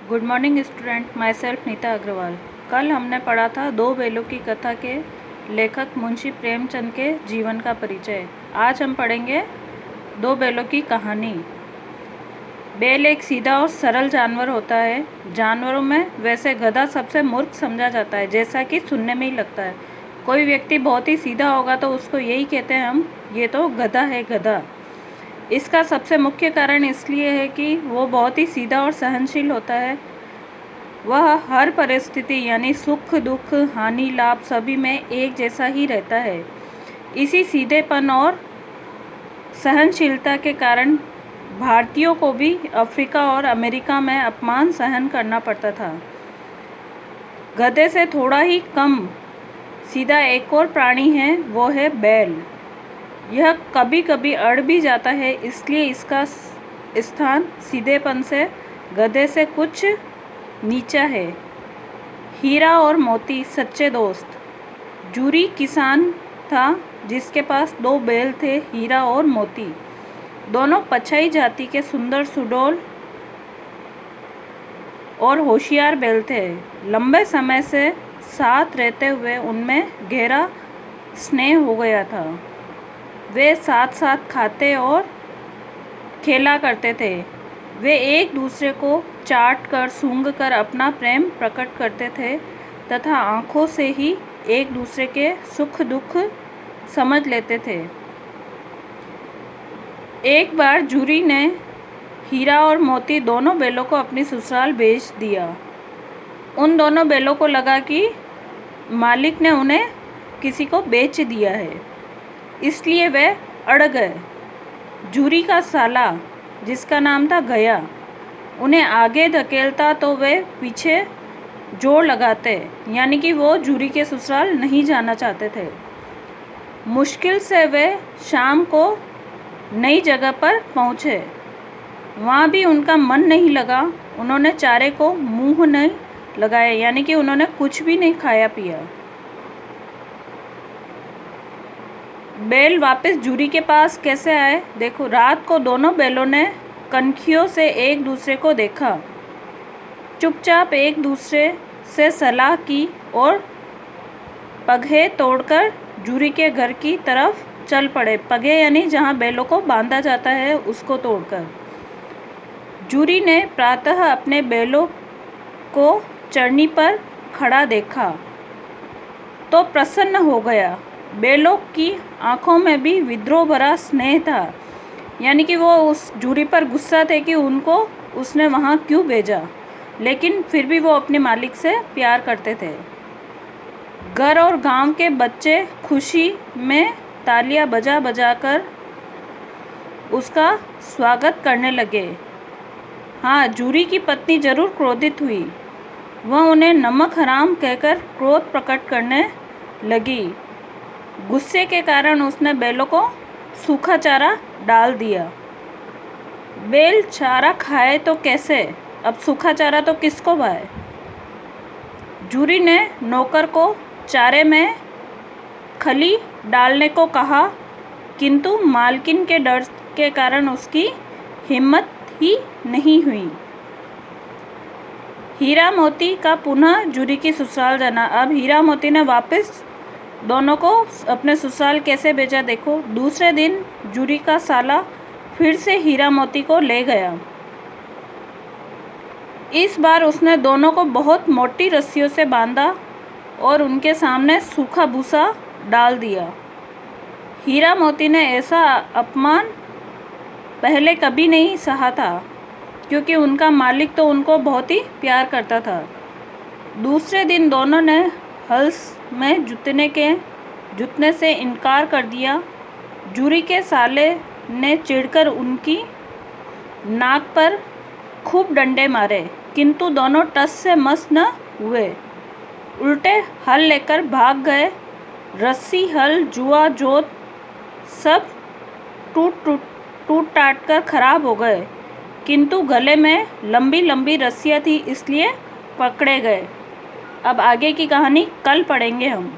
Good morning student, myself Neeta Agarwal. कल हमने पढ़ा था दो बैलों की कथा के लेखक मुंशी प्रेमचंद के जीवन का परिचय। आज हम पढ़ेंगे दो बैलों की कहानी। बैल एक सीधा और सरल जानवर होता है। जानवरों में वैसे गधा सबसे मूर्ख समझा जाता है, जैसा कि सुनने में ही लगता है। कोई व्यक्ति बहुत ही सीधा होगा तो उसको यही कहते हैं हम, ये तो गधा है, गधा। इसका सबसे मुख्य कारण इसलिए है कि वो बहुत ही सीधा और सहनशील होता है। वह हर परिस्थिति यानी सुख दुख हानि लाभ सभी में एक जैसा ही रहता है। इसी सीधेपन और सहनशीलता के कारण भारतीयों को भी अफ्रीका और अमेरिका में अपमान सहन करना पड़ता था। गधे से थोड़ा ही कम सीधा एक और प्राणी है, वो है बैल। यह कभी कभी अड़ भी जाता है, इसलिए इसका स्थान सीधेपन से गधे से कुछ नीचा है। हीरा और मोती सच्चे दोस्त। जूरी किसान था जिसके पास दो बैल थे, हीरा और मोती। दोनों पछाई जाति के सुंदर सुडौल और होशियार बैल थे। लंबे समय से साथ रहते हुए उनमें गहरा स्नेह हो गया था। वे साथ साथ खाते और खेला करते थे। वे एक दूसरे को चाट कर सूंघ कर अपना प्रेम प्रकट करते थे तथा आँखों से ही एक दूसरे के सुख दुख समझ लेते थे। एक बार जूरी ने हीरा और मोती दोनों बैलों को अपनी ससुराल भेज दिया। उन दोनों बैलों को लगा कि मालिक ने उन्हें किसी को बेच दिया है, इसलिए वे अड़ गए। जूरी का साला, जिसका नाम था गया, उन्हें आगे धकेलता तो वे पीछे जोर लगाते, यानी कि वो जूरी के ससुराल नहीं जाना चाहते थे। मुश्किल से वे शाम को नई जगह पर पहुँचे। वहाँ भी उनका मन नहीं लगा। उन्होंने चारे को मुंह नहीं लगाया, यानी कि उन्होंने कुछ भी नहीं खाया पिया। बैल वापस जूरी के पास कैसे आए? देखो, रात को दोनों बैलों ने कनखियों से एक दूसरे को देखा, चुपचाप एक दूसरे से सलाह की और पगहे तोड़कर जूरी के घर की तरफ चल पड़े। पगहे यानी जहाँ बैलों को बांधा जाता है, उसको तोड़कर। जूरी ने प्रातः अपने बैलों को चरनी पर खड़ा देखा तो प्रसन्न हो गया। बैलों की आंखों में भी विद्रोह भरा स्नेह था, यानी कि वो उस जूरी पर गुस्सा थे कि उनको उसने वहाँ क्यों भेजा, लेकिन फिर भी वो अपने मालिक से प्यार करते थे। घर और गांव के बच्चे खुशी में तालियां बजा बजा कर उसका स्वागत करने लगे। हाँ, जूरी की पत्नी जरूर क्रोधित हुई। वह उन्हें नमक हराम कहकर क्रोध प्रकट करने लगी। गुस्से के कारण उसने बैलों को सूखा चारा डाल दिया। बैल चारा खाए तो कैसे, अब सूखा चारा तो किसको भाए? जूरी ने नौकर को चारे में खली डालने को कहा, किंतु मालकिन के डर के कारण उसकी हिम्मत ही नहीं हुई। हीरा मोती का पुनः जूरी की ससुराल जाना। अब हीरा मोती ने वापस दोनों को अपने ससुराल कैसे भेजा? देखो, दूसरे दिन जूरी का साला फिर से हीरा मोती को ले गया। इस बार उसने दोनों को बहुत मोटी रस्सियों से बांधा और उनके सामने सूखा भूसा डाल दिया। हीरा मोती ने ऐसा अपमान पहले कभी नहीं सहा था, क्योंकि उनका मालिक तो उनको बहुत ही प्यार करता था। दूसरे दिन दोनों ने हल में जुतने से इनकार कर दिया। जूरी के साले ने चिढ़कर उनकी नाक पर खूब डंडे मारे, किंतु दोनों टस से मस न हुए, उल्टे हल लेकर भाग गए। रस्सी, हल, जुआ, जोत सब टूट टाट कर खराब हो गए, किंतु गले में लंबी लंबी रस्सियाँ थी, इसलिए पकड़े गए। अब आगे की कहानी कल पढ़ेंगे हम।